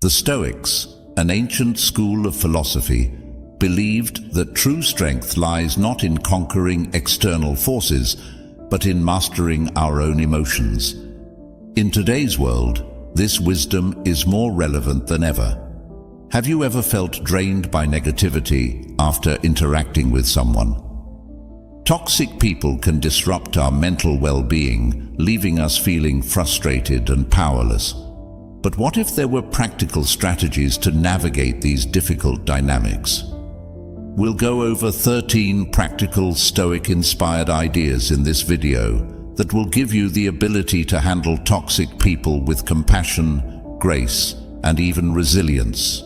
The Stoics, an ancient school of philosophy, believed that true strength lies not in conquering external forces, but in mastering our own emotions. In today's world, this wisdom is more relevant than ever. Have you ever felt drained by negativity after interacting with someone? Toxic people can disrupt our mental well-being, leaving us feeling frustrated and powerless. But what if there were practical strategies to navigate these difficult dynamics? We'll go over 13 practical Stoic-inspired ideas in this video that will give you the ability to handle toxic people with compassion, grace, and even resilience.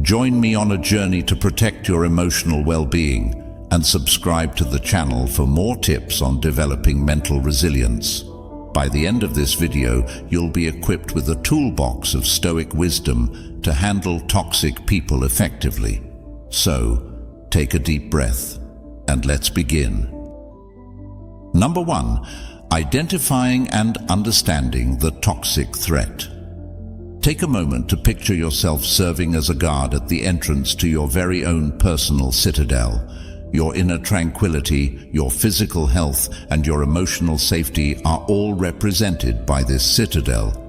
Join me on a journey to protect your emotional well-being and subscribe to the channel for more tips on developing mental resilience. By the end of this video, you'll be equipped with a toolbox of Stoic wisdom to handle toxic people effectively. So, take a deep breath and let's begin. Number 1. Identifying and understanding the toxic threat. Take a moment to picture yourself serving as a guard at the entrance to your very own personal citadel. Your inner tranquility, your physical health, and your emotional safety are all represented by this citadel.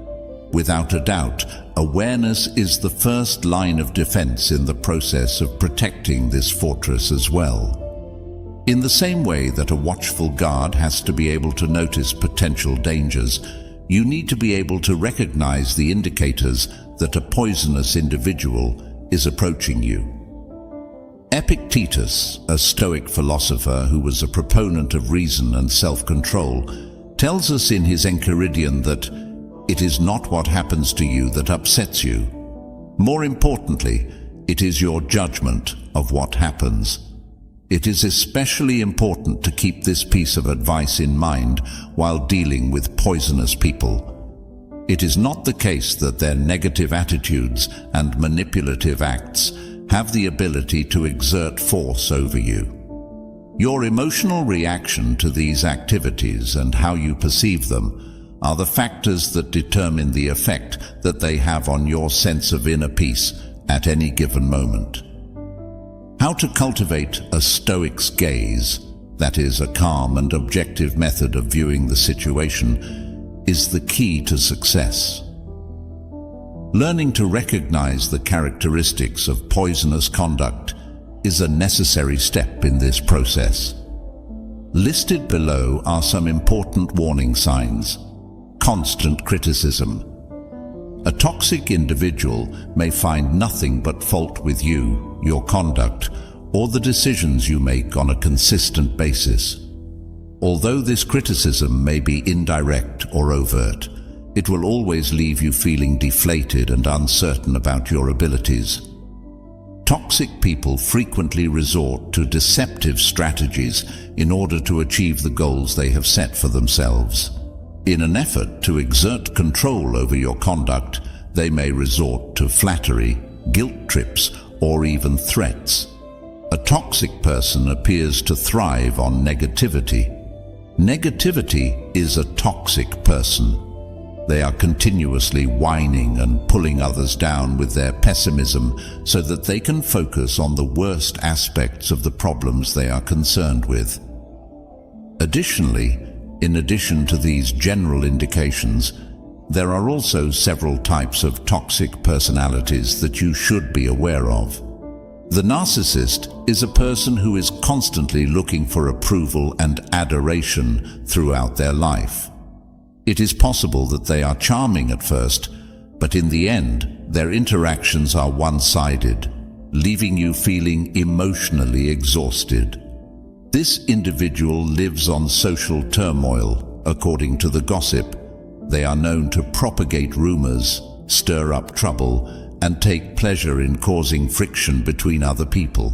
Without a doubt, awareness is the first line of defense in the process of protecting this fortress as well. In the same way that a watchful guard has to be able to notice potential dangers, you need to be able to recognize the indicators that a poisonous individual is approaching you. Epictetus, a Stoic philosopher who was a proponent of reason and self-control, tells us in his Enchiridion that it is not what happens to you that upsets you. More importantly, it is your judgment of what happens. It is especially important to keep this piece of advice in mind while dealing with poisonous people. It is not the case that their negative attitudes and manipulative acts have the ability to exert force over you. Your emotional reaction to these activities and how you perceive them are the factors that determine the effect that they have on your sense of inner peace at any given moment. How to cultivate a Stoic's gaze, that is, a calm and objective method of viewing the situation, is the key to success. Learning to recognize the characteristics of poisonous conduct is a necessary step in this process. Listed below are some important warning signs. Constant criticism. A toxic individual may find nothing but fault with you, your conduct, or the decisions you make on a consistent basis. Although this criticism may be indirect or overt, it will always leave you feeling deflated and uncertain about your abilities. Toxic people frequently resort to deceptive strategies in order to achieve the goals they have set for themselves. In an effort to exert control over your conduct, they may resort to flattery, guilt trips, or even threats. A toxic person appears to thrive on negativity. Negativity is a toxic person. They are continuously whining and pulling others down with their pessimism so that they can focus on the worst aspects of the problems they are concerned with. Additionally, in addition to these general indications, there are also several types of toxic personalities that you should be aware of. The narcissist is a person who is constantly looking for approval and adoration throughout their life. It is possible that they are charming at first, but in the end, their interactions are one-sided, leaving you feeling emotionally exhausted. This individual lives on social turmoil, according to the gossip. They are known to propagate rumors, stir up trouble, and take pleasure in causing friction between other people.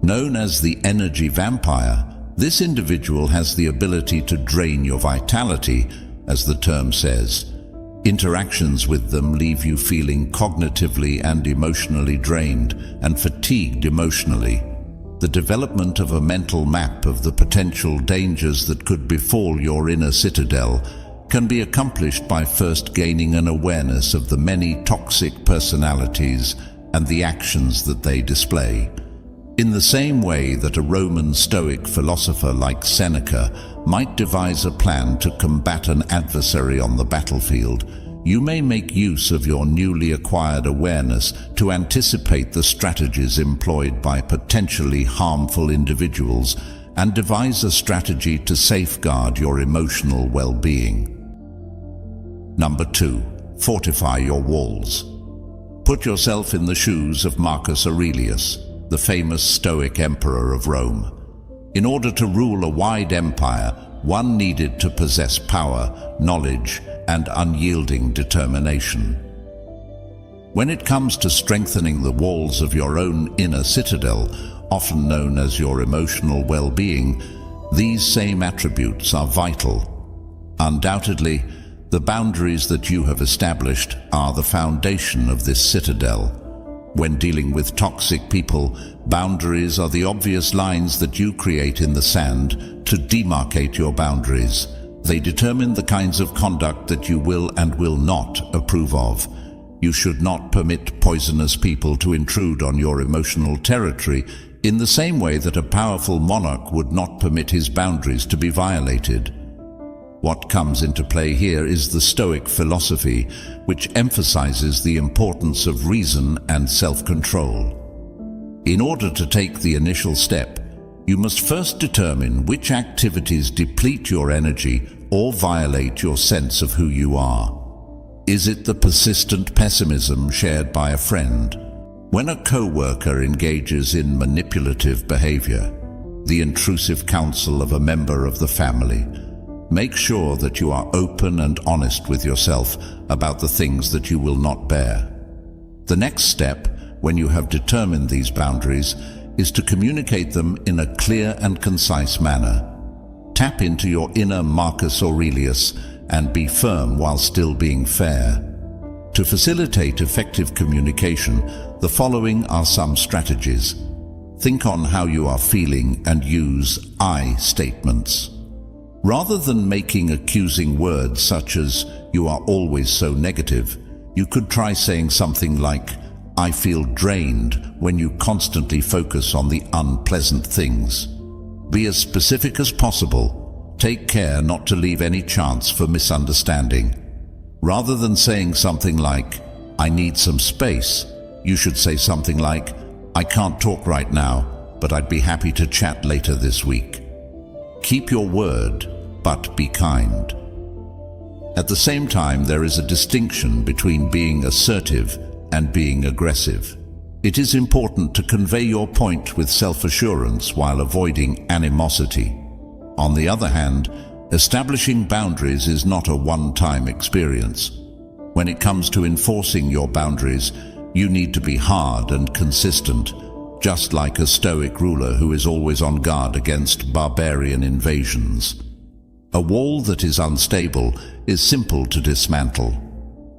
Known as the energy vampire, this individual has the ability to drain your vitality, as the term says. Interactions with them leave you feeling cognitively and emotionally drained and fatigued emotionally. The development of a mental map of the potential dangers that could befall your inner citadel can be accomplished by first gaining an awareness of the many toxic personalities and the actions that they display. In the same way that a Roman Stoic philosopher like Seneca might devise a plan to combat an adversary on the battlefield, you may make use of your newly acquired awareness to anticipate the strategies employed by potentially harmful individuals and devise a strategy to safeguard your emotional well-being. Number 2. Fortify your walls. Put yourself in the shoes of Marcus Aurelius, the famous Stoic emperor of Rome. In order to rule a wide empire, one needed to possess power, knowledge, and unyielding determination. When it comes to strengthening the walls of your own inner citadel, often known as your emotional well-being, these same attributes are vital. Undoubtedly, the boundaries that you have established are the foundation of this citadel. When dealing with toxic people, boundaries are the obvious lines that you create in the sand to demarcate your boundaries. They determine the kinds of conduct that you will and will not approve of. You should not permit poisonous people to intrude on your emotional territory in the same way that a powerful monarch would not permit his boundaries to be violated. What comes into play here is the Stoic philosophy, which emphasizes the importance of reason and self-control. In order to take the initial step, you must first determine which activities deplete your energy or violate your sense of who you are. Is it the persistent pessimism shared by a friend? When a co-worker engages in manipulative behavior, the intrusive counsel of a member of the family, make sure that you are open and honest with yourself about the things that you will not bear. The next step, when you have determined these boundaries, is to communicate them in a clear and concise manner. Tap into your inner Marcus Aurelius and be firm while still being fair. To facilitate effective communication, the following are some strategies. Think on how you are feeling and use I statements. Rather than making accusing words such as, "You are always so negative," you could try saying something like, "I feel drained," when you constantly focus on the unpleasant things. Be as specific as possible. Take care not to leave any chance for misunderstanding. Rather than saying something like, "I need some space," you should say something like, "I can't talk right now, but I'd be happy to chat later this week." Keep your word, but be kind. At the same time, there is a distinction between being assertive and being aggressive. It is important to convey your point with self-assurance while avoiding animosity. On the other hand, establishing boundaries is not a one-time experience. When it comes to enforcing your boundaries, you need to be hard and consistent, just like a Stoic ruler who is always on guard against barbarian invasions. A wall that is unstable is simple to dismantle.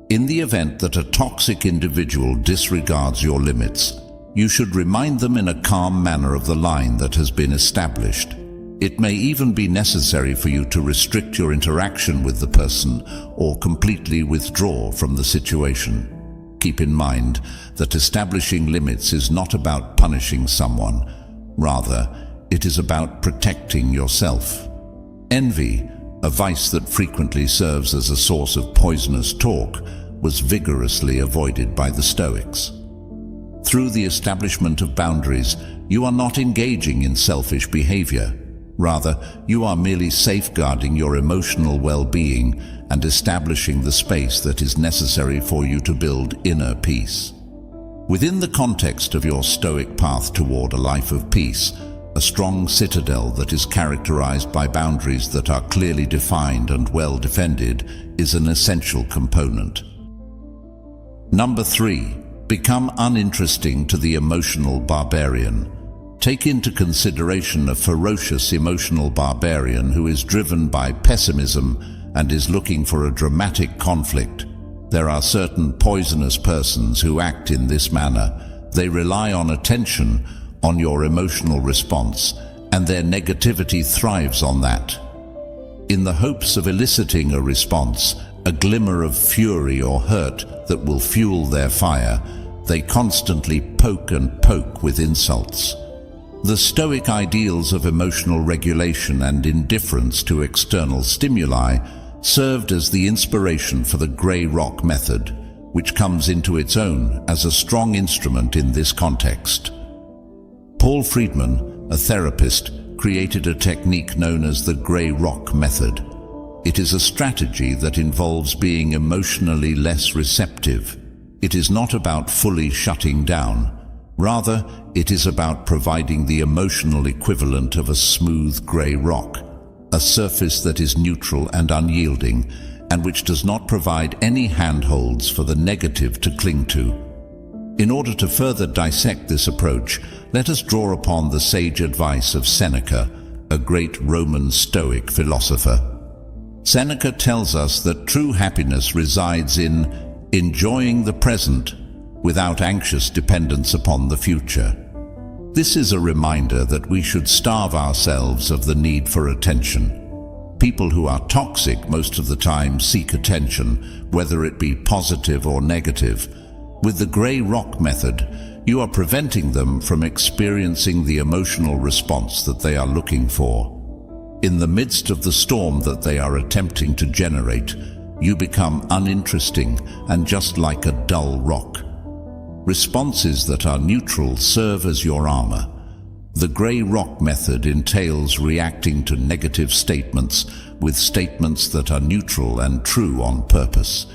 In the event that a toxic individual disregards your limits, you should remind them in a calm manner of the line that has been established. It may even be necessary for you to restrict your interaction with the person or completely withdraw from the situation. Keep in mind that establishing limits is not about punishing someone. Rather, it is about protecting yourself. Envy, a vice that frequently serves as a source of poisonous talk, was vigorously avoided by the Stoics. Through the establishment of boundaries, you are not engaging in selfish behavior. Rather, you are merely safeguarding your emotional well-being and establishing the space that is necessary for you to build inner peace. Within the context of your Stoic path toward a life of peace, a strong citadel that is characterized by boundaries that are clearly defined and well defended is an essential component. Number 3. Become uninteresting to the emotional barbarian. Take into consideration a ferocious emotional barbarian who is driven by pessimism and is looking for a dramatic conflict. There are certain poisonous persons who act in this manner. They rely on attention, on your emotional response, and their negativity thrives on that. In the hopes of eliciting a response, a glimmer of fury or hurt that will fuel their fire, they constantly poke and poke with insults. The Stoic ideals of emotional regulation and indifference to external stimuli served as the inspiration for the grey rock method, which comes into its own as a strong instrument in this context. Paul Friedman, a therapist, created a technique known as the grey rock method. It is a strategy that involves being emotionally less receptive. It is not about fully shutting down. Rather, it is about providing the emotional equivalent of a smooth grey rock, a surface that is neutral and unyielding, and which does not provide any handholds for the negative to cling to. In order to further dissect this approach, let us draw upon the sage advice of Seneca, a great Roman Stoic philosopher. Seneca tells us that true happiness resides in enjoying the present without anxious dependence upon the future. This is a reminder that we should starve ourselves of the need for attention. People who are toxic most of the time seek attention, whether it be positive or negative. With the grey rock method, you are preventing them from experiencing the emotional response that they are looking for. In the midst of the storm that they are attempting to generate, you become uninteresting and just like a dull rock. Responses that are neutral serve as your armor. The grey rock method entails reacting to negative statements with statements that are neutral and true on purpose.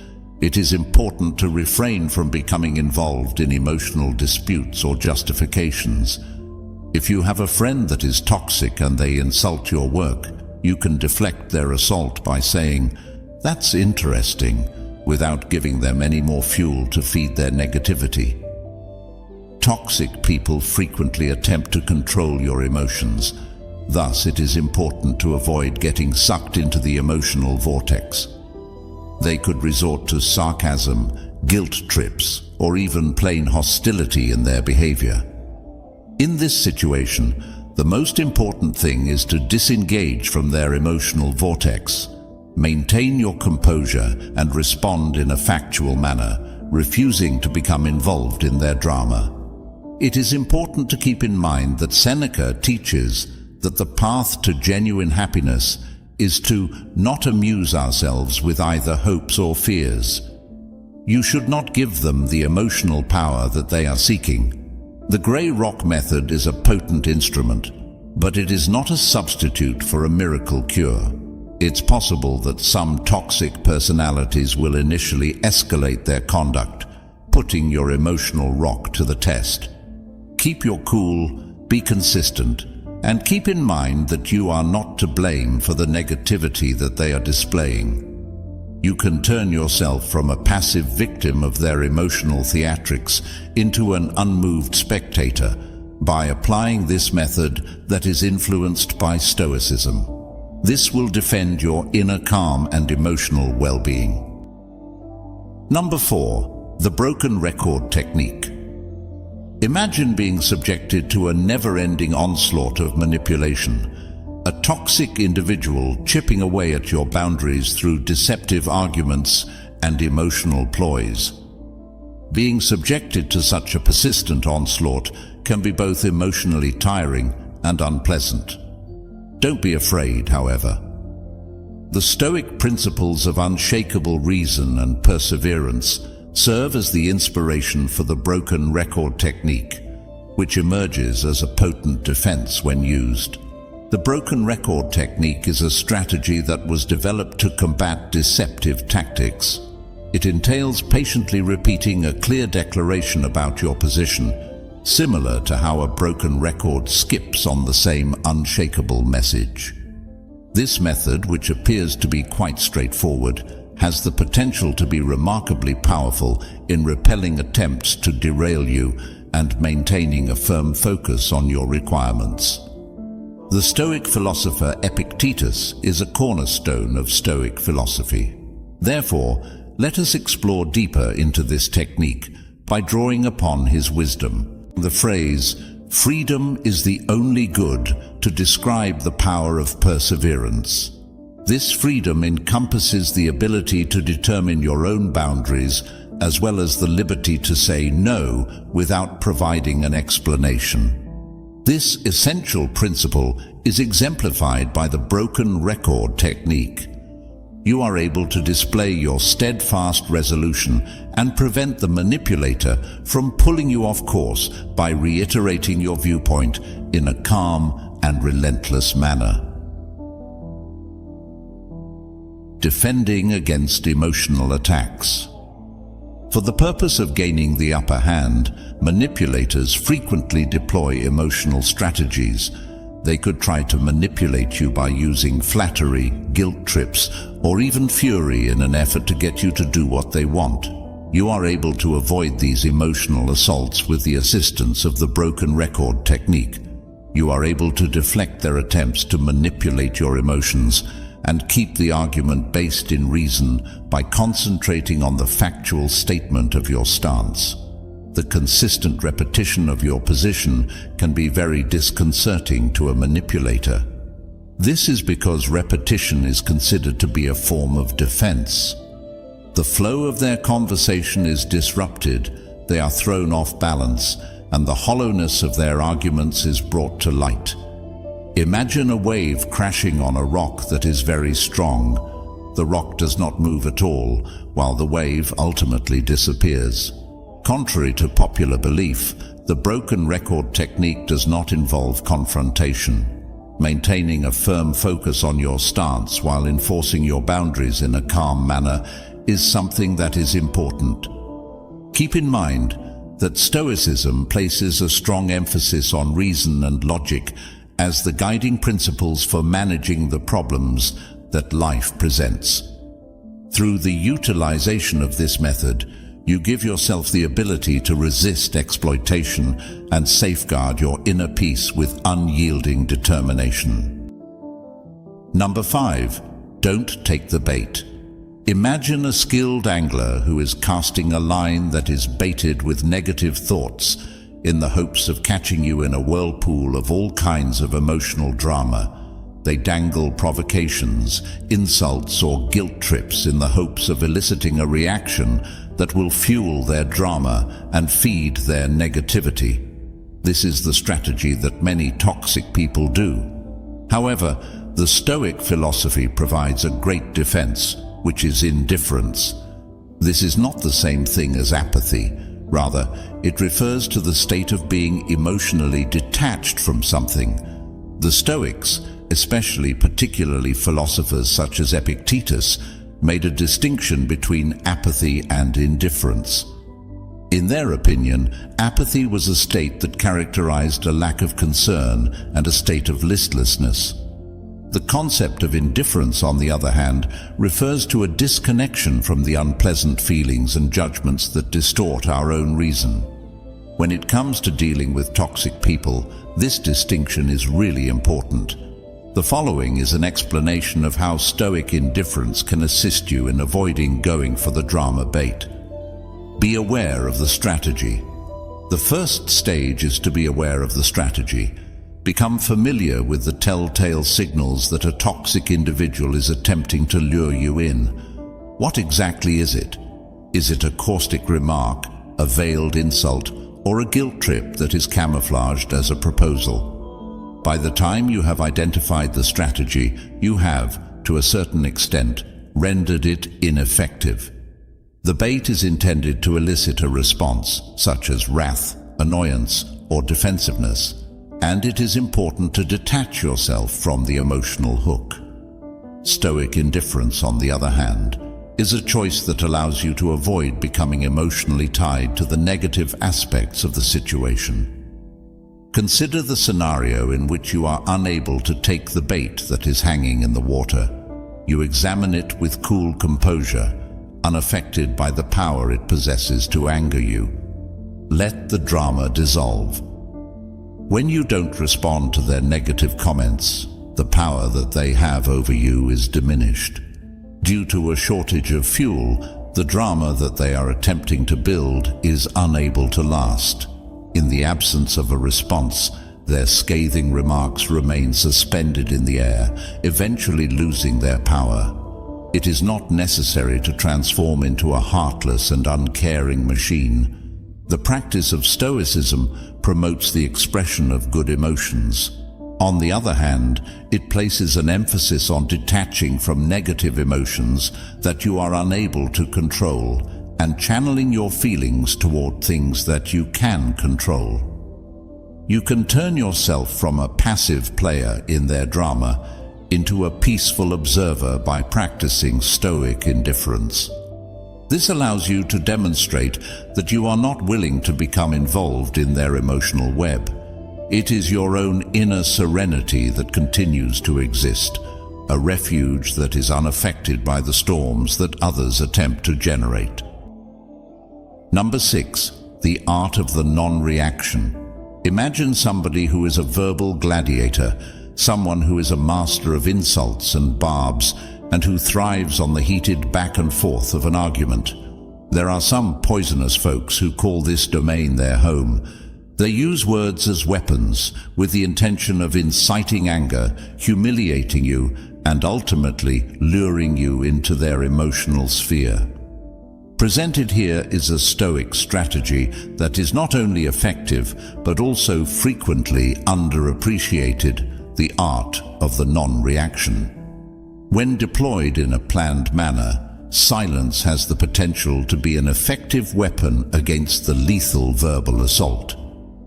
It is important to refrain from becoming involved in emotional disputes or justifications. If you have a friend that is toxic and they insult your work, you can deflect their assault by saying, "That's interesting," without giving them any more fuel to feed their negativity. Toxic people frequently attempt to control your emotions. Thus, it is important to avoid getting sucked into the emotional vortex. They could resort to sarcasm, guilt trips, or even plain hostility in their behavior. In this situation, the most important thing is to disengage from their emotional vortex. Maintain your composure and respond in a factual manner, refusing to become involved in their drama. It is important to keep in mind that Seneca teaches that the path to genuine happiness is to not amuse ourselves with either hopes or fears. You should not give them the emotional power that they are seeking. The grey rock method is a potent instrument, but it is not a substitute for a miracle cure. It's possible that some toxic personalities will initially escalate their conduct, putting your emotional rock to the test. Keep your cool, be consistent, and keep in mind that you are not to blame for the negativity that they are displaying. You can turn yourself from a passive victim of their emotional theatrics into an unmoved spectator by applying this method that is influenced by Stoicism. This will defend your inner calm and emotional well-being. Number 4, the broken record technique. Imagine being subjected to a never-ending onslaught of manipulation, a toxic individual chipping away at your boundaries through deceptive arguments and emotional ploys. Being subjected to such a persistent onslaught can be both emotionally tiring and unpleasant. Don't be afraid, however. The Stoic principles of unshakable reason and perseverance serve as the inspiration for the broken record technique, which emerges as a potent defense when used. The broken record technique is a strategy that was developed to combat deceptive tactics. It entails patiently repeating a clear declaration about your position, similar to how a broken record skips on the same unshakable message. This method, which appears to be quite straightforward, has the potential to be remarkably powerful in repelling attempts to derail you and maintaining a firm focus on your requirements. The Stoic philosopher Epictetus is a cornerstone of Stoic philosophy. Therefore, let us explore deeper into this technique by drawing upon his wisdom. The phrase, "freedom is the only good," to describe the power of perseverance. This freedom encompasses the ability to determine your own boundaries, as well as the liberty to say no without providing an explanation. This essential principle is exemplified by the broken record technique. You are able to display your steadfast resolution and prevent the manipulator from pulling you off course by reiterating your viewpoint in a calm and relentless manner. Defending against emotional attacks. For the purpose of gaining the upper hand, manipulators frequently deploy emotional strategies. They could try to manipulate you by using flattery, guilt trips, or even fury in an effort to get you to do what they want. You are able to avoid these emotional assaults with the assistance of the broken record technique. You are able to deflect their attempts to manipulate your emotions and keep the argument based in reason by concentrating on the factual statement of your stance. The consistent repetition of your position can be very disconcerting to a manipulator. This is because repetition is considered to be a form of defense. The flow of their conversation is disrupted, they are thrown off balance, and the hollowness of their arguments is brought to light. Imagine a wave crashing on a rock that is very strong. The rock does not move at all, while the wave ultimately disappears. Contrary to popular belief, the broken record technique does not involve confrontation. Maintaining a firm focus on your stance while enforcing your boundaries in a calm manner is something that is important. Keep in mind that Stoicism places a strong emphasis on reason and logic as the guiding principles for managing the problems that life presents. Through the utilization of this method, you give yourself the ability to resist exploitation and safeguard your inner peace with unyielding determination. Number 5. Don't take the bait. Imagine a skilled angler who is casting a line that is baited with negative thoughts in the hopes of catching you in a whirlpool of all kinds of emotional drama. They dangle provocations, insults, or guilt trips in the hopes of eliciting a reaction that will fuel their drama and feed their negativity. This is the strategy that many toxic people do. However, the Stoic philosophy provides a great defense, which is indifference. This is not the same thing as apathy. Rather, it refers to the state of being emotionally detached from something. The Stoics, especially particularly philosophers such as Epictetus, made a distinction between apathy and indifference. In their opinion, apathy was a state that characterized a lack of concern and a state of listlessness. The concept of indifference, on the other hand, refers to a disconnection from the unpleasant feelings and judgments that distort our own reason. When it comes to dealing with toxic people, this distinction is really important. The following is an explanation of how Stoic indifference can assist you in avoiding going for the drama bait. Be aware of the strategy. The first stage is to be aware of the strategy. Become familiar with the telltale signals that a toxic individual is attempting to lure you in. What exactly is it? Is it a caustic remark, a veiled insult, or a guilt trip that is camouflaged as a proposal? By the time you have identified the strategy, you have, to a certain extent, rendered it ineffective. The bait is intended to elicit a response, such as wrath, annoyance, or defensiveness, and it is important to detach yourself from the emotional hook. Stoic indifference, on the other hand, is a choice that allows you to avoid becoming emotionally tied to the negative aspects of the situation. Consider the scenario in which you are unable to take the bait that is hanging in the water. You examine it with cool composure, unaffected by the power it possesses to anger you. Let the drama dissolve. When you don't respond to their negative comments, the power that they have over you is diminished. Due to a shortage of fuel, the drama that they are attempting to build is unable to last. In the absence of a response, their scathing remarks remain suspended in the air, eventually losing their power. It is not necessary to transform into a heartless and uncaring machine. The practice of Stoicism promotes the expression of good emotions. On the other hand, it places an emphasis on detaching from negative emotions that you are unable to control and channeling your feelings toward things that you can control. You can turn yourself from a passive player in their drama into a peaceful observer by practicing Stoic indifference. This allows you to demonstrate that you are not willing to become involved in their emotional web. It is your own inner serenity that continues to exist, a refuge that is unaffected by the storms that others attempt to generate. Number 6. The art of the non-reaction. Imagine somebody who is a verbal gladiator, someone who is a master of insults and barbs, and who thrives on the heated back and forth of an argument. There are some poisonous folks who call this domain their home. They use words as weapons with the intention of inciting anger, humiliating you, and ultimately luring you into their emotional sphere. Presented here is a Stoic strategy that is not only effective, but also frequently underappreciated: the art of the non-reaction. When deployed in a planned manner, silence has the potential to be an effective weapon against the lethal verbal assault.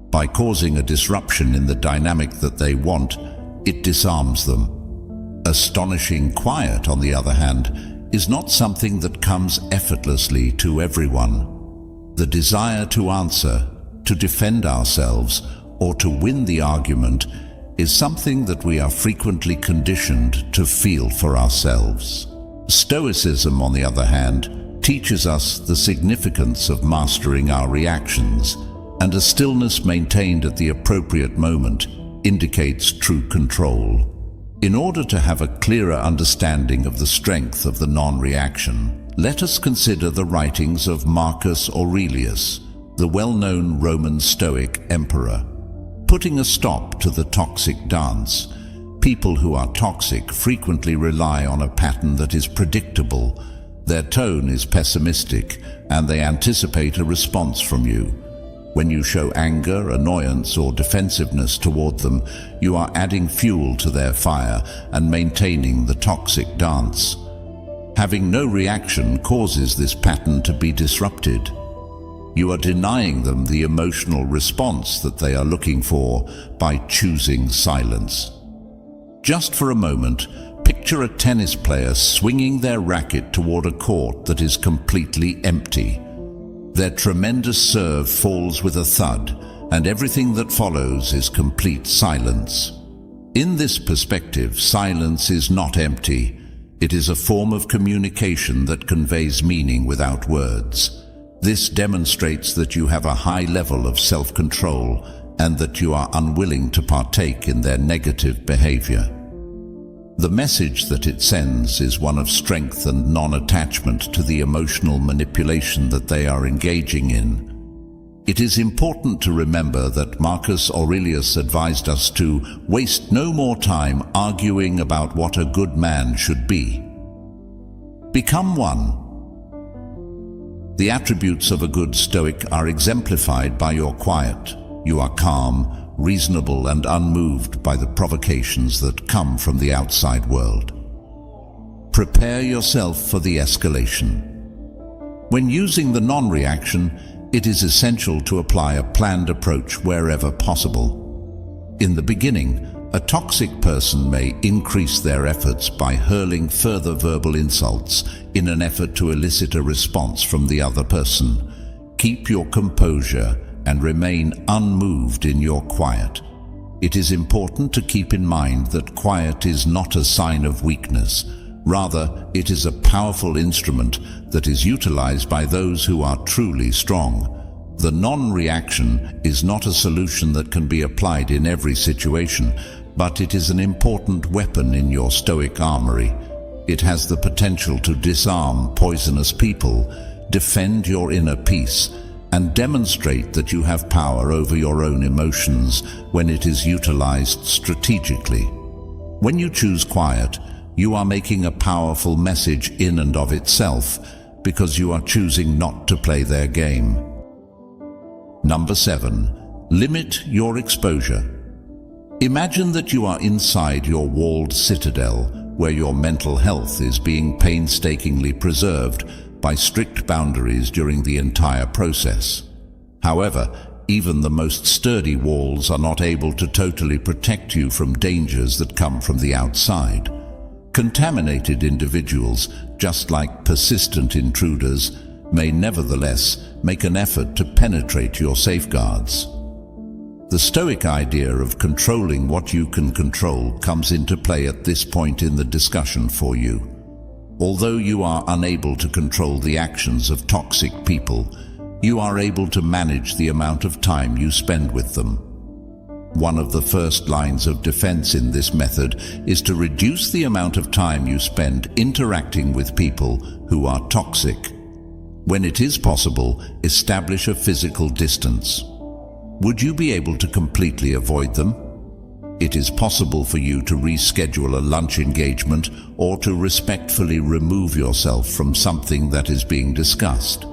By causing a disruption in the dynamic that they want, it disarms them. Astonishing quiet, on the other hand, is not something that comes effortlessly to everyone. The desire to answer, to defend ourselves, or to win the argument is something that we are frequently conditioned to feel for ourselves. Stoicism, on the other hand, teaches us the significance of mastering our reactions, and a stillness maintained at the appropriate moment indicates true control. In order to have a clearer understanding of the strength of the non-reaction, let us consider the writings of Marcus Aurelius, the well-known Roman Stoic emperor. Putting a stop to the toxic dance. People who are toxic frequently rely on a pattern that is predictable. Their tone is pessimistic, and they anticipate a response from you. When you show anger, annoyance, or defensiveness toward them, you are adding fuel to their fire and maintaining the toxic dance. Having no reaction causes this pattern to be disrupted. You are denying them the emotional response that they are looking for by choosing silence. Just for a moment, picture a tennis player swinging their racket toward a court that is completely empty. Their tremendous serve falls with a thud, and everything that follows is complete silence. In this perspective, silence is not empty. It is a form of communication that conveys meaning without words. This demonstrates that you have a high level of self-control and that you are unwilling to partake in their negative behavior. The message that it sends is one of strength and non-attachment to the emotional manipulation that they are engaging in. It is important to remember that Marcus Aurelius advised us to waste no more time arguing about what a good man should be. Become one. The attributes of a good Stoic are exemplified by your quiet. You are calm, reasonable, and unmoved by the provocations that come from the outside world. Prepare yourself for the escalation. When using the non-reaction, it is essential to apply a planned approach wherever possible. In the beginning, a toxic person may increase their efforts by hurling further verbal insults in an effort to elicit a response from the other person. Keep your composure and remain unmoved in your quiet. It is important to keep in mind that quiet is not a sign of weakness. Rather, it is a powerful instrument that is utilized by those who are truly strong. The non-reaction is not a solution that can be applied in every situation, but it is an important weapon in your Stoic armory. It has the potential to disarm poisonous people, defend your inner peace, and demonstrate that you have power over your own emotions when it is utilized strategically. When you choose quiet, you are making a powerful message in and of itself, because you are choosing not to play their game. Number 7. Limit your exposure. Imagine that you are inside your walled citadel, where your mental health is being painstakingly preserved by strict boundaries during the entire process. However, even the most sturdy walls are not able to totally protect you from dangers that come from the outside. Contaminated individuals, just like persistent intruders, may nevertheless make an effort to penetrate your safeguards. The Stoic idea of controlling what you can control comes into play at this point in the discussion for you. Although you are unable to control the actions of toxic people, you are able to manage the amount of time you spend with them. One of the first lines of defense in this method is to reduce the amount of time you spend interacting with people who are toxic. When it is possible, establish a physical distance. Would you be able to completely avoid them? It is possible for you to reschedule a lunch engagement or to respectfully remove yourself from something that is being discussed.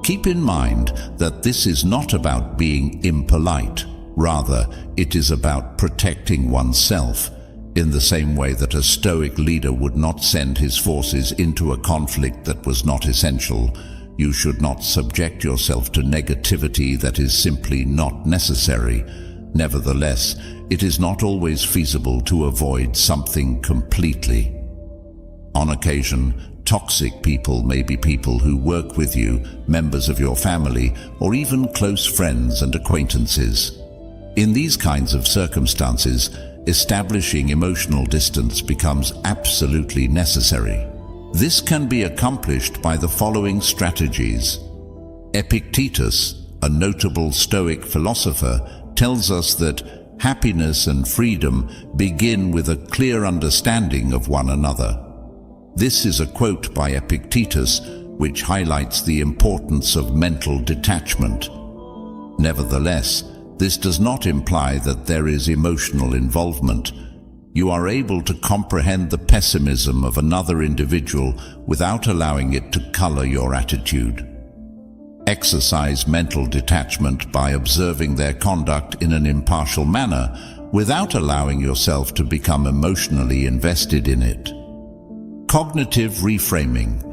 Keep in mind that this is not about being impolite. Rather, it is about protecting oneself, in the same way that a Stoic leader would not send his forces into a conflict that was not essential. You should not subject yourself to negativity that is simply not necessary. Nevertheless, it is not always feasible to avoid something completely. On occasion, toxic people may be people who work with you, members of your family, or even close friends and acquaintances. In these kinds of circumstances, establishing emotional distance becomes absolutely necessary. This can be accomplished by the following strategies. Epictetus, a notable Stoic philosopher, tells us that happiness and freedom begin with a clear understanding of one another. This is a quote by Epictetus, which highlights the importance of mental detachment. Nevertheless, this does not imply that there is emotional involvement. You are able to comprehend the pessimism of another individual without allowing it to color your attitude. Exercise mental detachment by observing their conduct in an impartial manner without allowing yourself to become emotionally invested in it. Cognitive reframing.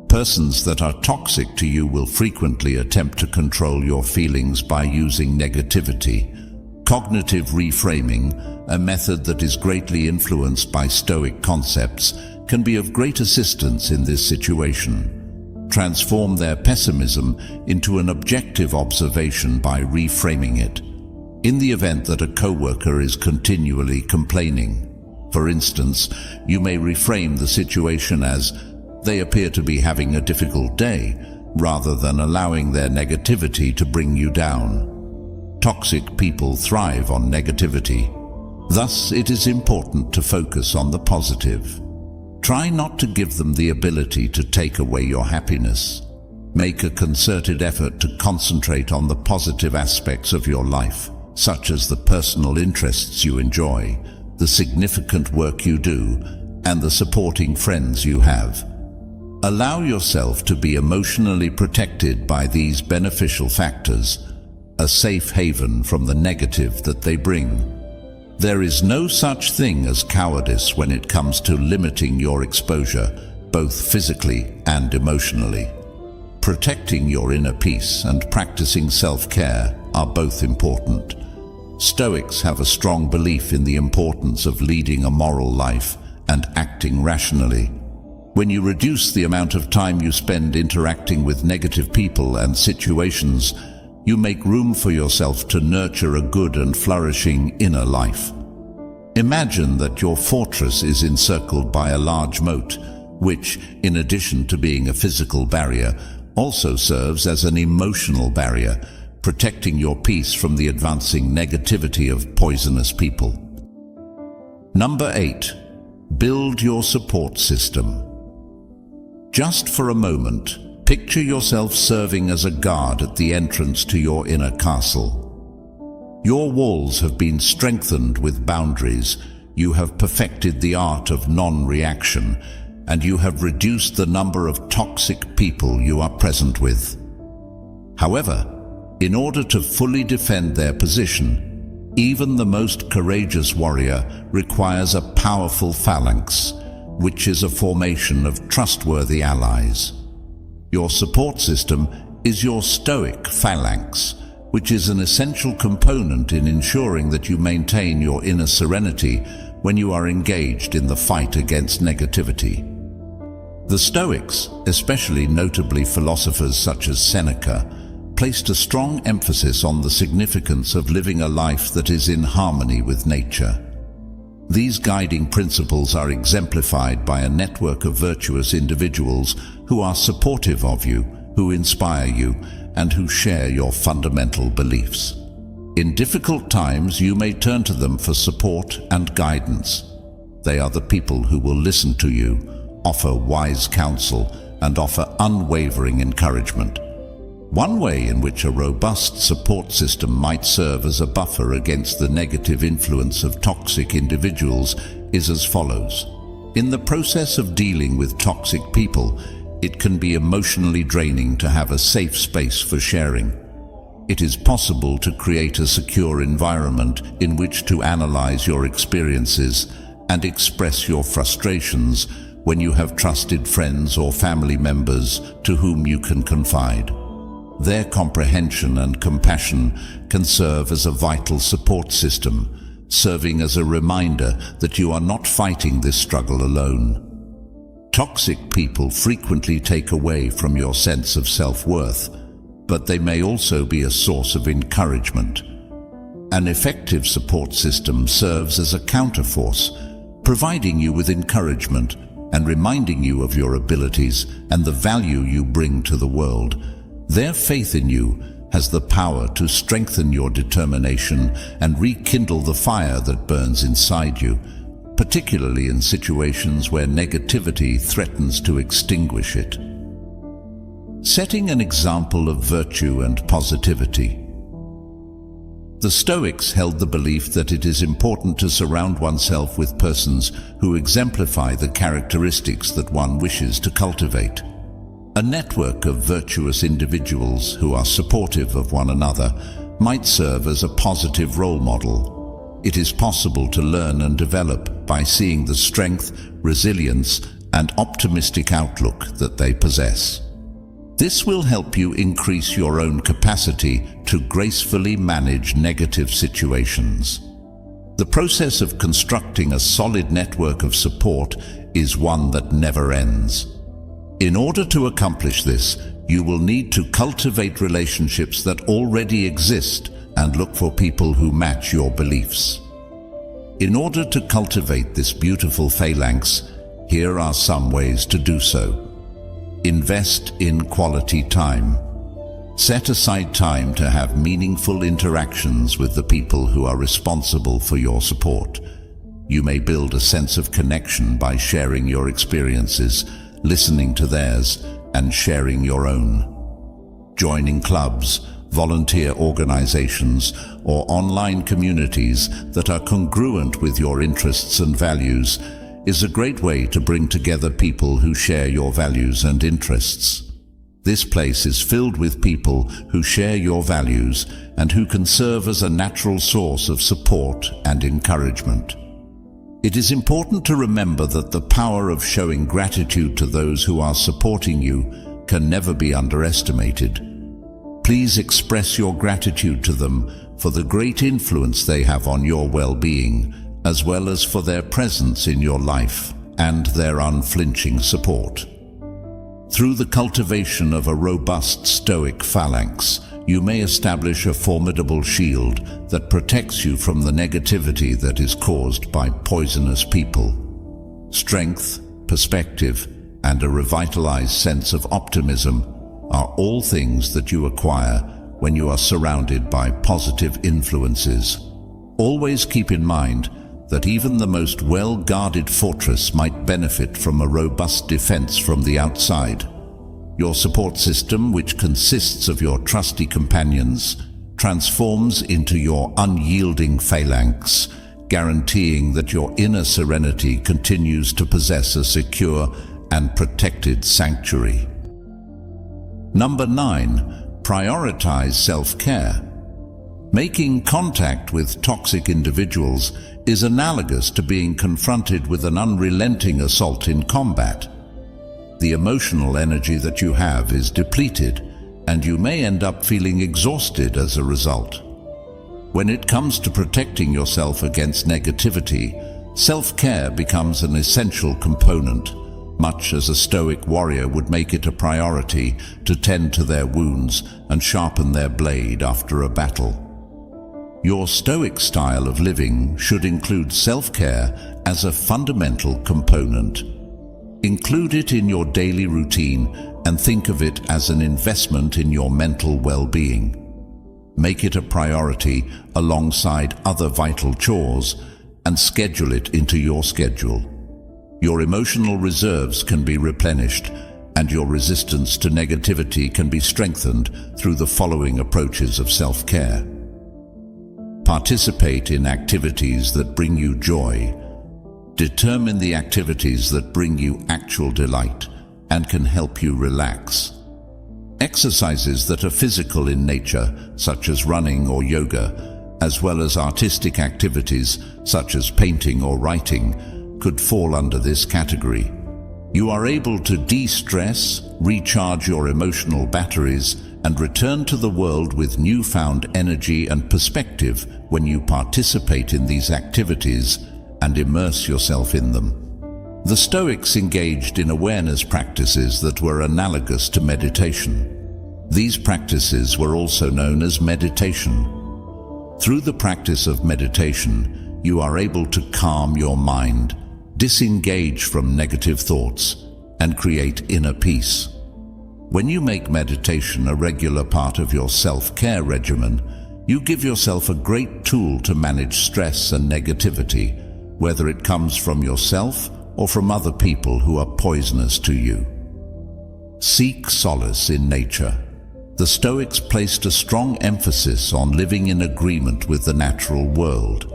Persons that are toxic to you will frequently attempt to control your feelings by using negativity. Cognitive reframing, a method that is greatly influenced by Stoic concepts, can be of great assistance in this situation. Transform their pessimism into an objective observation by reframing it. In the event that a coworker is continually complaining, for instance, you may reframe the situation as, "They appear to be having a difficult day," rather than allowing their negativity to bring you down. Toxic people thrive on negativity. Thus, it is important to focus on the positive. Try not to give them the ability to take away your happiness. Make a concerted effort to concentrate on the positive aspects of your life, such as the personal interests you enjoy, the significant work you do, and the supporting friends you have. Allow yourself to be emotionally protected by these beneficial factors, a safe haven from the negative that they bring. There is no such thing as cowardice when it comes to limiting your exposure, both physically and emotionally. Protecting your inner peace and practicing self-care are both important. Stoics have a strong belief in the importance of leading a moral life and acting rationally. When you reduce the amount of time you spend interacting with negative people and situations, you make room for yourself to nurture a good and flourishing inner life. Imagine that your fortress is encircled by a large moat, which, in addition to being a physical barrier, also serves as an emotional barrier, protecting your peace from the advancing negativity of poisonous people. Number 8. Build your support system. Just for a moment, Picture yourself serving as a guard at the entrance to your inner castle. Your walls have been strengthened with boundaries, you have perfected the art of non-reaction, and you have reduced the number of toxic people you are present with. However, in order to fully defend their position, even the most courageous warrior requires a powerful phalanx, which is a formation of trustworthy allies. Your support system is your Stoic phalanx, which is an essential component in ensuring that you maintain your inner serenity when you are engaged in the fight against negativity. The Stoics, especially notably philosophers such as Seneca, placed a strong emphasis on the significance of living a life that is in harmony with nature. These guiding principles are exemplified by a network of virtuous individuals who are supportive of you, who inspire you, and who share your fundamental beliefs. In difficult times, you may turn to them for support and guidance. They are the people who will listen to you, offer wise counsel, and offer unwavering encouragement. One way in which a robust support system might serve as a buffer against the negative influence of toxic individuals is as follows. In the process of dealing with toxic people, it can be emotionally draining to have a safe space for sharing. It is possible to create a secure environment in which to analyze your experiences and express your frustrations when you have trusted friends or family members to whom you can confide. Their comprehension and compassion can serve as a vital support system, serving as a reminder that you are not fighting this struggle alone. Toxic people frequently take away from your sense of self-worth, but they may also be a source of encouragement. An effective support system serves as a counterforce, providing you with encouragement and reminding you of your abilities and the value you bring to the world. Their faith in you has the power to strengthen your determination and rekindle the fire that burns inside you, particularly in situations where negativity threatens to extinguish it. Setting an example of virtue and positivity. The Stoics held the belief that it is important to surround oneself with persons who exemplify the characteristics that one wishes to cultivate. A network of virtuous individuals who are supportive of one another might serve as a positive role model. It is possible to learn and develop by seeing the strength, resilience, and optimistic outlook that they possess. This will help you increase your own capacity to gracefully manage negative situations. The process of constructing a solid network of support is one that never ends. In order to accomplish this, you will need to cultivate relationships that already exist and look for people who match your beliefs. In order to cultivate this beautiful phalanx, here are some ways to do so. Invest in quality time. Set aside time to have meaningful interactions with the people who are responsible for your support. You may build a sense of connection by sharing your experiences, listening to theirs, and sharing your own. Joining clubs, volunteer organizations, or online communities that are congruent with your interests and values is a great way to bring together people who share your values and interests. This place is filled with people who share your values and who can serve as a natural source of support and encouragement. It is important to remember that the power of showing gratitude to those who are supporting you can never be underestimated. Please express your gratitude to them for the great influence they have on your well-being, as well as for their presence in your life and their unflinching support. Through the cultivation of a robust Stoic phalanx, you may establish a formidable shield that protects you from the negativity that is caused by poisonous people. Strength, perspective, and a revitalized sense of optimism are all things that you acquire when you are surrounded by positive influences. Always keep in mind that even the most well-guarded fortress might benefit from a robust defense from the outside. Your support system, which consists of your trusty companions, transforms into your unyielding phalanx, guaranteeing that your inner serenity continues to possess a secure and protected sanctuary. Number 9. Prioritize self-care. Making contact with toxic individuals is analogous to being confronted with an unrelenting assault in combat. The emotional energy that you have is depleted, and you may end up feeling exhausted as a result. When it comes to protecting yourself against negativity, self-care becomes an essential component, much as a Stoic warrior would make it a priority to tend to their wounds and sharpen their blade after a battle. Your Stoic style of living should include self-care as a fundamental component. Include it in your daily routine and think of it as an investment in your mental well-being. Make it a priority alongside other vital chores and schedule it into your schedule. Your emotional reserves can be replenished, and your resistance to negativity can be strengthened through the following approaches of self-care. Participate in activities that bring you joy. Determine the activities that bring you actual delight and can help you relax. Exercises that are physical in nature, such as running or yoga, as well as artistic activities such as painting or writing, could fall under this category. You are able to de-stress, recharge your emotional batteries, and return to the world with newfound energy and perspective when you participate in these activities and immerse yourself in them. The Stoics engaged in awareness practices that were analogous to meditation. These practices were also known as meditation. Through the practice of meditation, you are able to calm your mind, disengage from negative thoughts, and create inner peace. When you make meditation a regular part of your self-care regimen, you give yourself a great tool to manage stress and negativity, whether it comes from yourself or from other people who are poisonous to you. Seek solace in nature. The Stoics placed a strong emphasis on living in agreement with the natural world.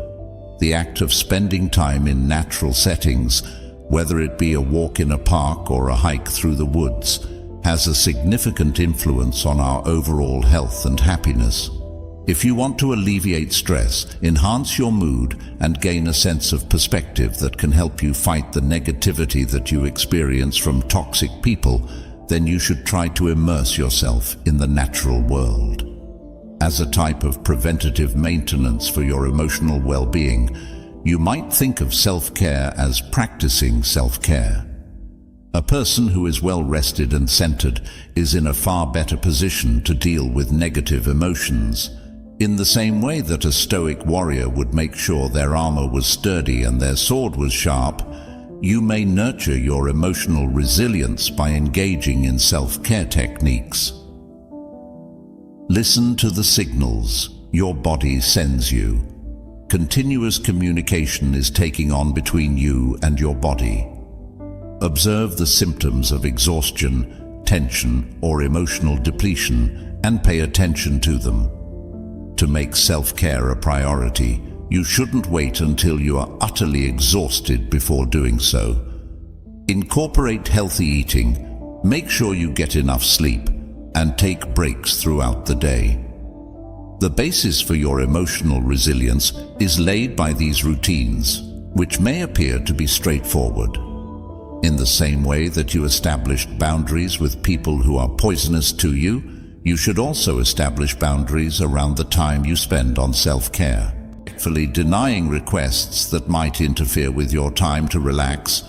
The act of spending time in natural settings, whether it be a walk in a park or a hike through the woods, has a significant influence on our overall health and happiness. If you want to alleviate stress, enhance your mood, and gain a sense of perspective that can help you fight the negativity that you experience from toxic people, then you should try to immerse yourself in the natural world. As a type of preventative maintenance for your emotional well-being, you might think of self-care as practicing self-care. A person who is well-rested and centered is in a far better position to deal with negative emotions. In the same way that a Stoic warrior would make sure their armor was sturdy and their sword was sharp, you may nurture your emotional resilience by engaging in self-care techniques. Listen to the signals your body sends you. Continuous communication is taking on between you and your body. Observe the symptoms of exhaustion, tension, or emotional depletion and pay attention to them. To make self-care a priority, you shouldn't wait until you are utterly exhausted before doing so. Incorporate healthy eating, make sure you get enough sleep, and take breaks throughout the day. The basis for your emotional resilience is laid by these routines, which may appear to be straightforward. In the same way that you established boundaries with people who are poisonous to you, you should also establish boundaries around the time you spend on self-care. Respectfully denying requests that might interfere with your time to relax,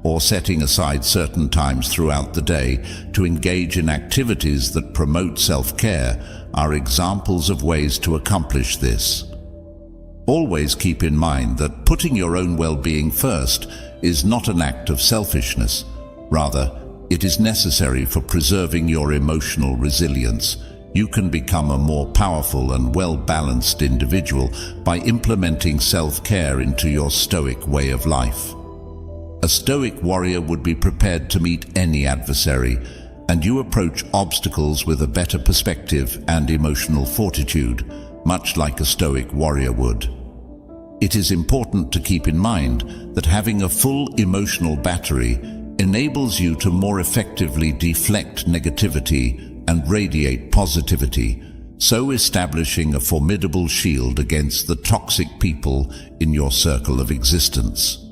or setting aside certain times throughout the day to engage in activities that promote self-care are examples of ways to accomplish this. Always keep in mind that putting your own well-being first is not an act of selfishness. Rather, it is necessary for preserving your emotional resilience. You can become a more powerful and well-balanced individual by implementing self-care into your Stoic way of life. A Stoic warrior would be prepared to meet any adversary, and you approach obstacles with a better perspective and emotional fortitude, much like a Stoic warrior would. It is important to keep in mind that having a full emotional battery enables you to more effectively deflect negativity and radiate positivity, so establishing a formidable shield against the toxic people in your circle of existence.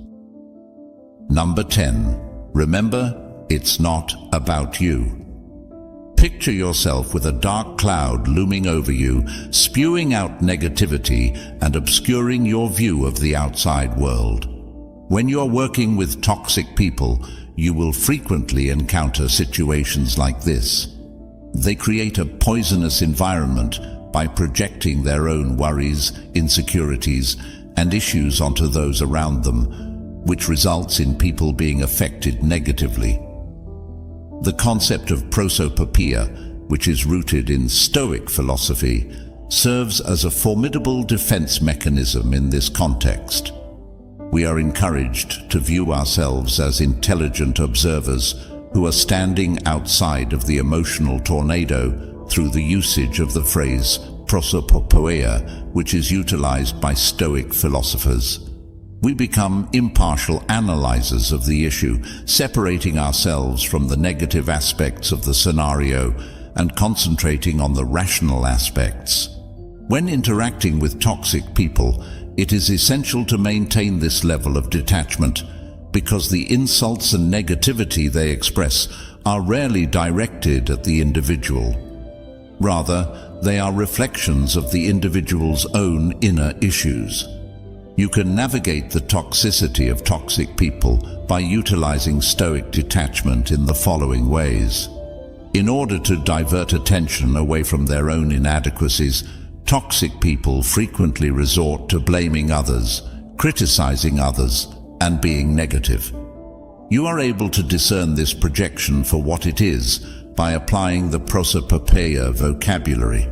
Number 10. Remember, it's not about you. Picture yourself with a dark cloud looming over you, spewing out negativity and obscuring your view of the outside world. When you're working with toxic people, you will frequently encounter situations like this. They create a poisonous environment by projecting their own worries, insecurities, and issues onto those around them, which results in people being affected negatively. The concept of prosopopeia, which is rooted in Stoic philosophy, serves as a formidable defense mechanism in this context. We are encouraged to view ourselves as intelligent observers who are standing outside of the emotional tornado through the usage of the phrase prosopopeia, which is utilized by Stoic philosophers. We become impartial analyzers of the issue, separating ourselves from the negative aspects of the scenario and concentrating on the rational aspects. When interacting with toxic people, it is essential to maintain this level of detachment because the insults and negativity they express are rarely directed at the individual. Rather, they are reflections of the individual's own inner issues. You can navigate the toxicity of toxic people by utilizing Stoic detachment in the following ways. In order to divert attention away from their own inadequacies, toxic people frequently resort to blaming others, criticizing others, and being negative. You are able to discern this projection for what it is by applying the prosopopeia vocabulary.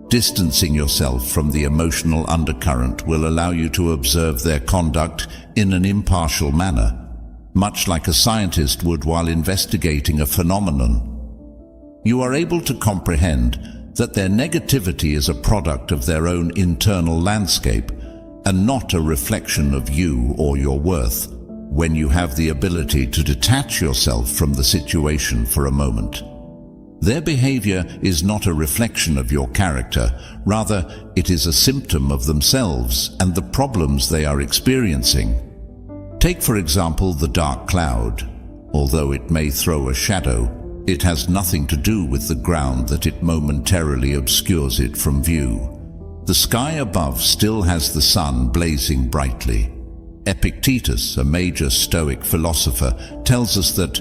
Distancing yourself from the emotional undercurrent will allow you to observe their conduct in an impartial manner, much like a scientist would while investigating a phenomenon. You are able to comprehend that their negativity is a product of their own internal landscape and not a reflection of you or your worth, when you have the ability to detach yourself from the situation for a moment. Their behavior is not a reflection of your character, rather it is a symptom of themselves and the problems they are experiencing. Take for example the dark cloud. Although it may throw a shadow, it has nothing to do with the ground that it momentarily obscures it from view. The sky above still has the sun blazing brightly. Epictetus, a major Stoic philosopher, tells us that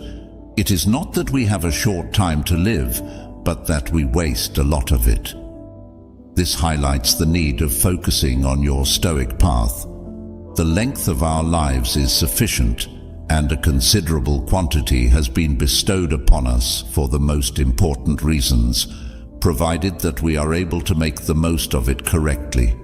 it is not that we have a short time to live, but that we waste a lot of it. This highlights the need of focusing on your Stoic path. The length of our lives is sufficient, and a considerable quantity has been bestowed upon us for the most important reasons, provided that we are able to make the most of it correctly.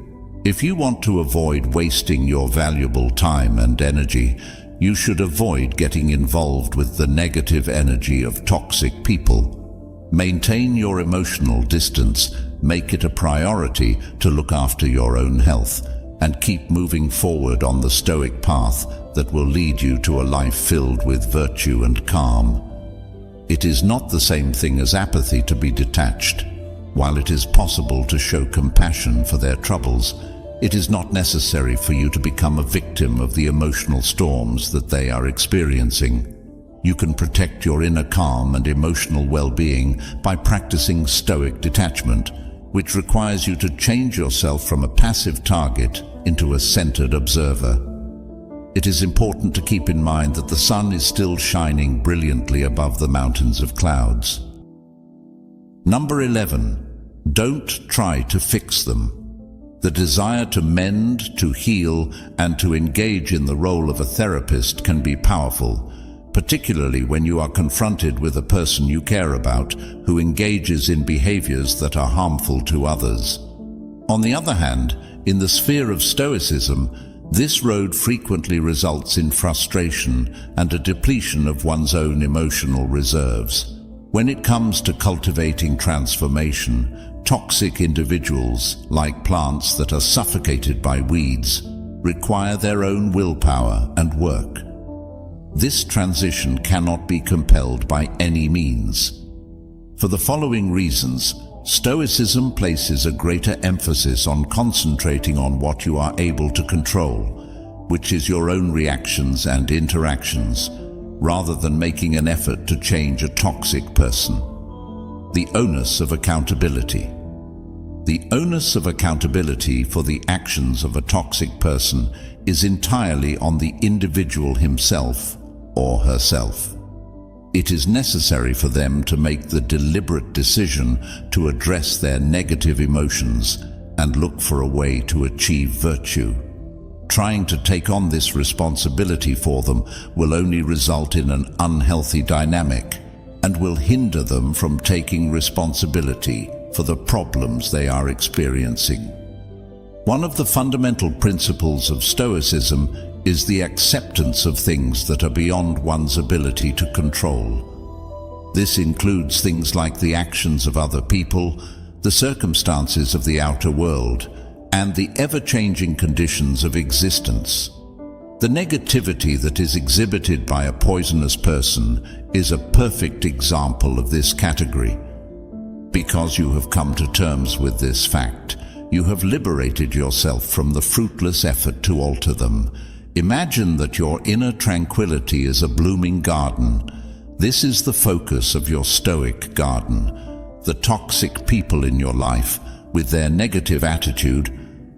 If you want to avoid wasting your valuable time and energy, you should avoid getting involved with the negative energy of toxic people. Maintain your emotional distance, make it a priority to look after your own health, and keep moving forward on the Stoic path that will lead you to a life filled with virtue and calm. It is not the same thing as apathy to be detached. While it is possible to show compassion for their troubles, it is not necessary for you to become a victim of the emotional storms that they are experiencing. You can protect your inner calm and emotional well-being by practicing Stoic detachment, which requires you to change yourself from a passive target into a centered observer. It is important to keep in mind that the sun is still shining brilliantly above the mountains of clouds. Number 11. Don't try to fix them. The desire to mend, to heal, and to engage in the role of a therapist can be powerful, particularly when you are confronted with a person you care about who engages in behaviors that are harmful to others. On the other hand, in the sphere of Stoicism, this road frequently results in frustration and a depletion of one's own emotional reserves. When it comes to cultivating transformation, toxic individuals, like plants that are suffocated by weeds, require their own willpower and work. This transition cannot be compelled by any means. For the following reasons, Stoicism places a greater emphasis on concentrating on what you are able to control, which is your own reactions and interactions, rather than making an effort to change a toxic person. The onus of accountability. The onus of accountability for the actions of a toxic person is entirely on the individual himself or herself. It is necessary for them to make the deliberate decision to address their negative emotions and look for a way to achieve virtue. Trying to take on this responsibility for them will only result in an unhealthy dynamic and will hinder them from taking responsibility for the problems they are experiencing. One of the fundamental principles of Stoicism is the acceptance of things that are beyond one's ability to control. This includes things like the actions of other people, the circumstances of the outer world, and the ever-changing conditions of existence. The negativity that is exhibited by a poisonous person is a perfect example of this category. Because you have come to terms with this fact, you have liberated yourself from the fruitless effort to alter them. Imagine that your inner tranquility is a blooming garden. This is the focus of your Stoic garden. The toxic people in your life, with their negative attitude,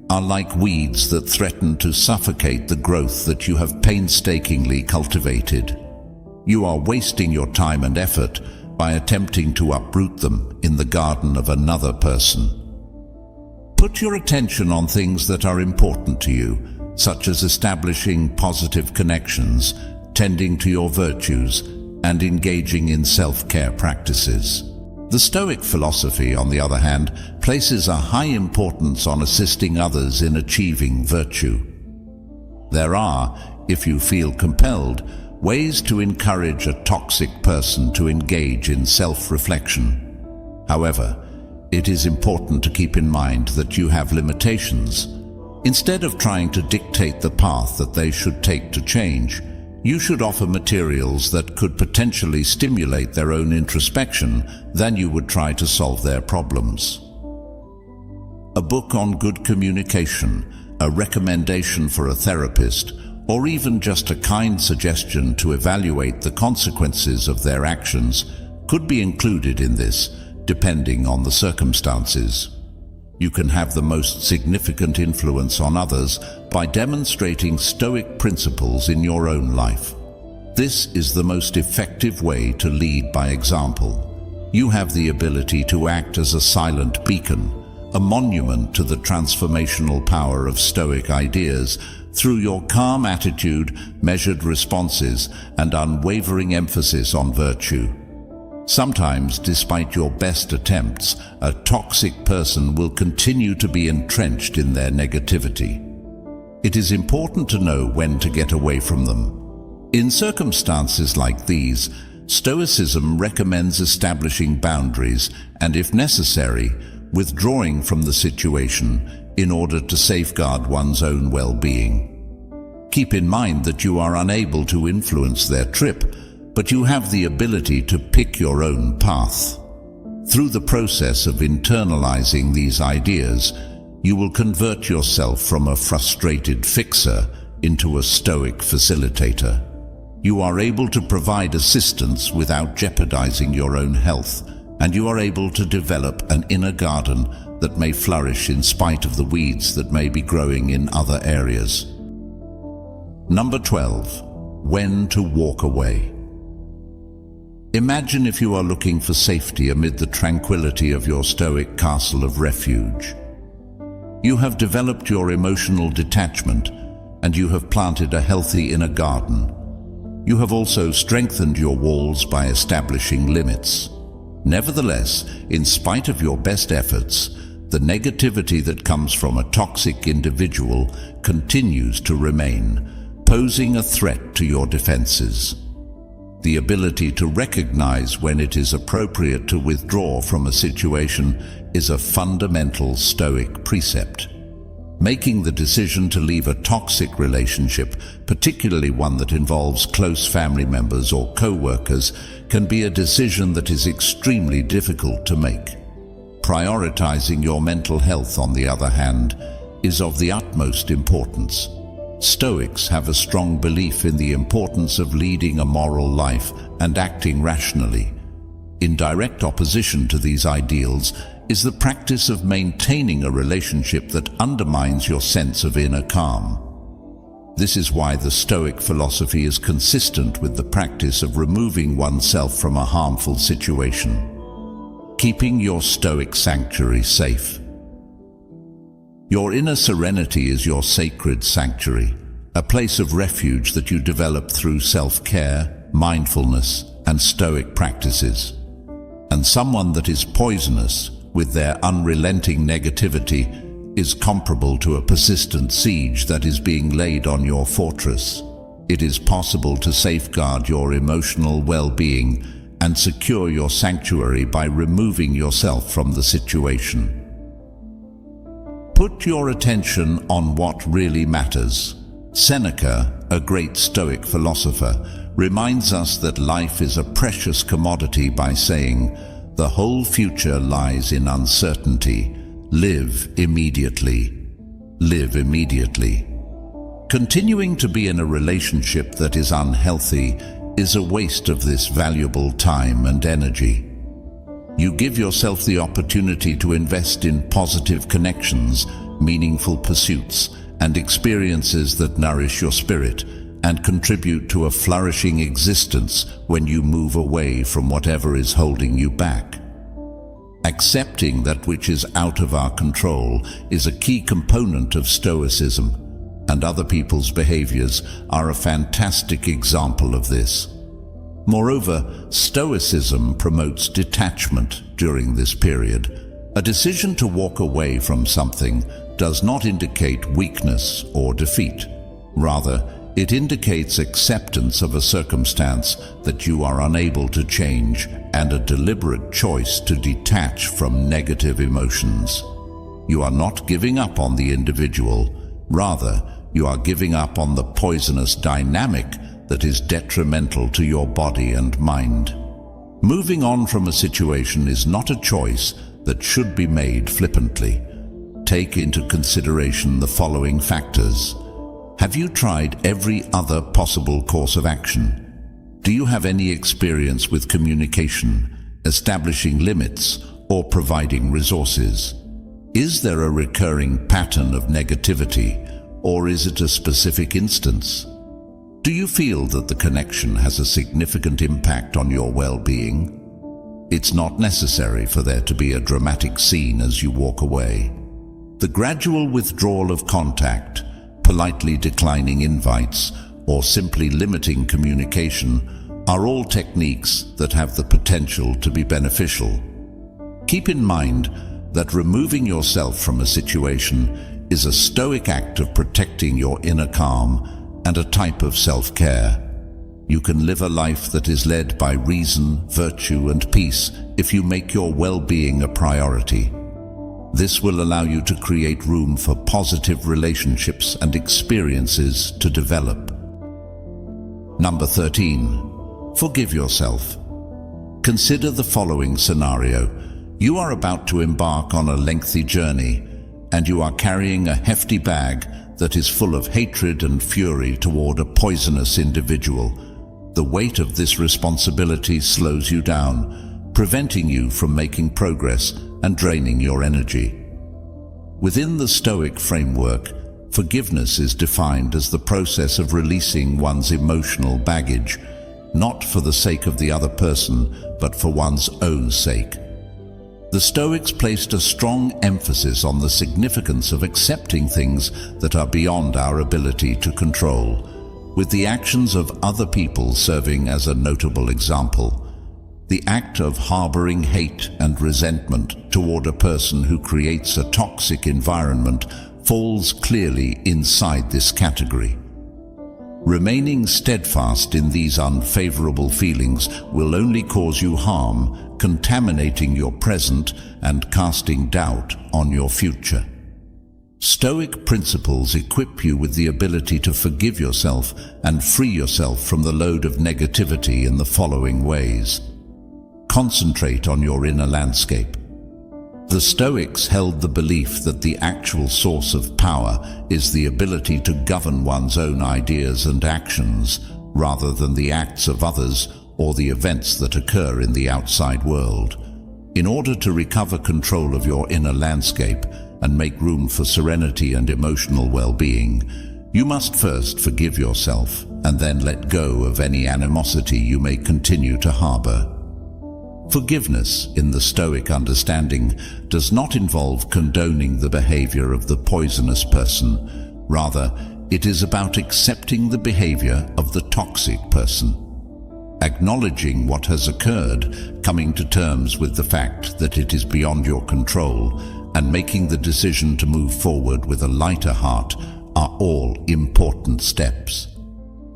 are like weeds that threaten to suffocate the growth that you have painstakingly cultivated. You are wasting your time and effort by attempting to uproot them in the garden of another person. Put your attention on things that are important to you, such as establishing positive connections, tending to your virtues, and engaging in self-care practices. The Stoic philosophy, on the other hand, places a high importance on assisting others in achieving virtue. There are, if you feel compelled, ways to encourage a toxic person to engage in self-reflection. However, it is important to keep in mind that you have limitations. Instead of trying to dictate the path that they should take to change, you should offer materials that could potentially stimulate their own introspection than you would try to solve their problems. A book on good communication, a recommendation for a therapist, or even just a kind suggestion to evaluate the consequences of their actions could be included in this, depending on the circumstances. You can have the most significant influence on others by demonstrating Stoic principles in your own life. This is the most effective way to lead by example. You have the ability to act as a silent beacon, a monument to the transformational power of Stoic ideas through your calm attitude, measured responses, and unwavering emphasis on virtue. Sometimes, despite your best attempts, a toxic person will continue to be entrenched in their negativity. It is important to know when to get away from them. In circumstances like these, Stoicism recommends establishing boundaries and, if necessary, withdrawing from the situation in order to safeguard one's own well-being. Keep in mind that you are unable to influence their trip, but you have the ability to pick your own path. Through the process of internalizing these ideas, you will convert yourself from a frustrated fixer into a Stoic facilitator. You are able to provide assistance without jeopardizing your own health, and you are able to develop an inner garden that may flourish in spite of the weeds that may be growing in other areas. Number 12. When to walk away. Imagine if you are looking for safety amid the tranquility of your Stoic castle of refuge. You have developed your emotional detachment, and you have planted a healthy inner garden. You have also strengthened your walls by establishing limits. Nevertheless, in spite of your best efforts, the negativity that comes from a toxic individual continues to remain, posing a threat to your defenses. The ability to recognize when it is appropriate to withdraw from a situation is a fundamental Stoic precept. Making the decision to leave a toxic relationship, particularly one that involves close family members or co-workers, can be a decision that is extremely difficult to make. Prioritizing your mental health, on the other hand, is of the utmost importance. Stoics have a strong belief in the importance of leading a moral life and acting rationally. In direct opposition to these ideals is the practice of maintaining a relationship that undermines your sense of inner calm. This is why the Stoic philosophy is consistent with the practice of removing oneself from a harmful situation. Keeping your Stoic sanctuary safe. Your inner serenity is your sacred sanctuary, a place of refuge that you develop through self-care, mindfulness, and Stoic practices. And someone that is poisonous, with their unrelenting negativity, is comparable to a persistent siege that is being laid on your fortress. It is possible to safeguard your emotional well-being and secure your sanctuary by removing yourself from the situation. Put your attention on what really matters. Seneca, a great Stoic philosopher, reminds us that life is a precious commodity by saying, "The whole future lies in uncertainty. Live immediately. Live immediately." Continuing to be in a relationship that is unhealthy is a waste of this valuable time and energy. You give yourself the opportunity to invest in positive connections, meaningful pursuits, and experiences that nourish your spirit and contribute to a flourishing existence when you move away from whatever is holding you back. Accepting that which is out of our control is a key component of Stoicism, and other people's behaviors are a fantastic example of this. Moreover, Stoicism promotes detachment during this period. A decision to walk away from something does not indicate weakness or defeat. Rather, it indicates acceptance of a circumstance that you are unable to change and a deliberate choice to detach from negative emotions. You are not giving up on the individual. Rather, you are giving up on the poisonous dynamic that is detrimental to your body and mind. Moving on from a situation is not a choice that should be made flippantly. Take into consideration the following factors. Have you tried every other possible course of action? Do you have any experience with communication, establishing limits, or providing resources? Is there a recurring pattern of negativity, or is it a specific instance? Do you feel that the connection has a significant impact on your well-being? It's not necessary for there to be a dramatic scene as you walk away. The gradual withdrawal of contact, politely declining invites, or simply limiting communication are all techniques that have the potential to be beneficial. Keep in mind that removing yourself from a situation is a Stoic act of protecting your inner calm and a type of self-care. You can live a life that is led by reason, virtue, and peace if you make your well-being a priority. This will allow you to create room for positive relationships and experiences to develop. Number 13. Forgive yourself. Consider the following scenario. You are about to embark on a lengthy journey, and you are carrying a hefty bag that is full of hatred and fury toward a poisonous individual. The weight of this responsibility slows you down, preventing you from making progress and draining your energy. Within the Stoic framework, forgiveness is defined as the process of releasing one's emotional baggage, not for the sake of the other person, but for one's own sake. The Stoics placed a strong emphasis on the significance of accepting things that are beyond our ability to control, with the actions of other people serving as a notable example. The act of harboring hate and resentment toward a person who creates a toxic environment falls clearly inside this category. Remaining steadfast in these unfavorable feelings will only cause you harm, contaminating your present and casting doubt on your future. Stoic principles equip you with the ability to forgive yourself and free yourself from the load of negativity in the following ways. Concentrate on your inner landscape. The Stoics held the belief that the actual source of power is the ability to govern one's own ideas and actions, rather than the acts of others or the events that occur in the outside world. In order to recover control of your inner landscape and make room for serenity and emotional well-being, you must first forgive yourself and then let go of any animosity you may continue to harbor. Forgiveness, in the Stoic understanding, does not involve condoning the behavior of the poisonous person. Rather, it is about accepting the behavior of the toxic person. Acknowledging what has occurred, coming to terms with the fact that it is beyond your control, and making the decision to move forward with a lighter heart are all important steps.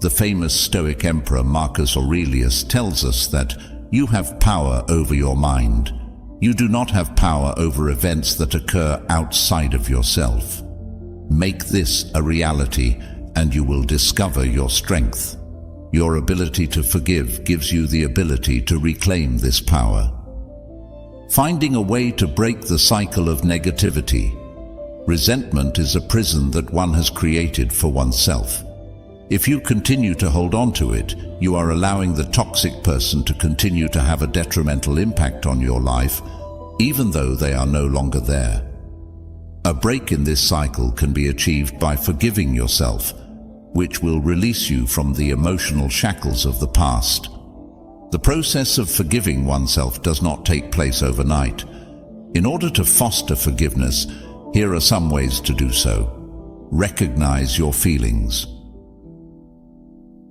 The famous Stoic emperor Marcus Aurelius tells us that you have power over your mind. You do not have power over events that occur outside of yourself. Make this a reality, and you will discover your strength. Your ability to forgive gives you the ability to reclaim this power. Finding a way to break the cycle of negativity. Resentment is a prison that one has created for oneself. If you continue to hold on to it, you are allowing the toxic person to continue to have a detrimental impact on your life, even though they are no longer there. A break in this cycle can be achieved by forgiving yourself, which will release you from the emotional shackles of the past. The process of forgiving oneself does not take place overnight. In order to foster forgiveness, here are some ways to do so. Recognize your feelings.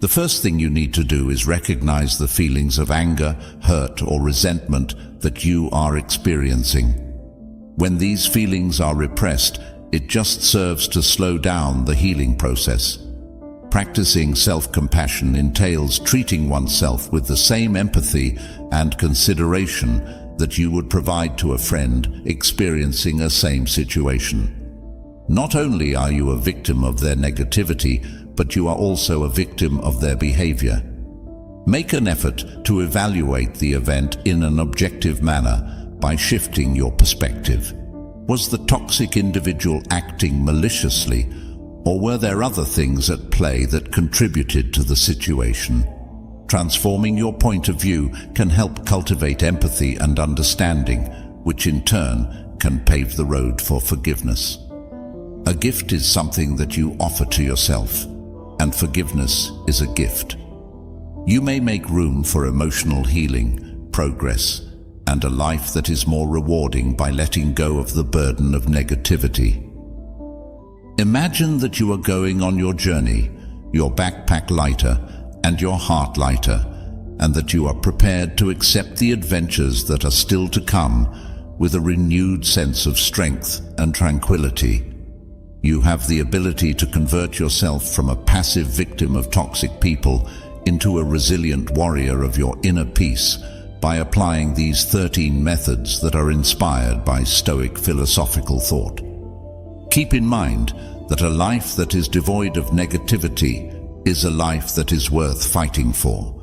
The first thing you need to do is recognize the feelings of anger, hurt, or resentment that you are experiencing. When these feelings are repressed, it just serves to slow down the healing process. Practicing self-compassion entails treating oneself with the same empathy and consideration that you would provide to a friend experiencing a same situation. Not only are you a victim of their negativity, but you are also a victim of their behavior. Make an effort to evaluate the event in an objective manner by shifting your perspective. Was the toxic individual acting maliciously, or were there other things at play that contributed to the situation? Transforming your point of view can help cultivate empathy and understanding, which in turn can pave the road for forgiveness. A gift is something that you offer to yourself, and forgiveness is a gift. You may make room for emotional healing, progress, and a life that is more rewarding by letting go of the burden of negativity. Imagine that you are going on your journey, your backpack lighter and your heart lighter, and that you are prepared to accept the adventures that are still to come with a renewed sense of strength and tranquility. You have the ability to convert yourself from a passive victim of toxic people into a resilient warrior of your inner peace by applying these 13 methods that are inspired by Stoic philosophical thought. Keep in mind that a life that is devoid of negativity is a life that is worth fighting for.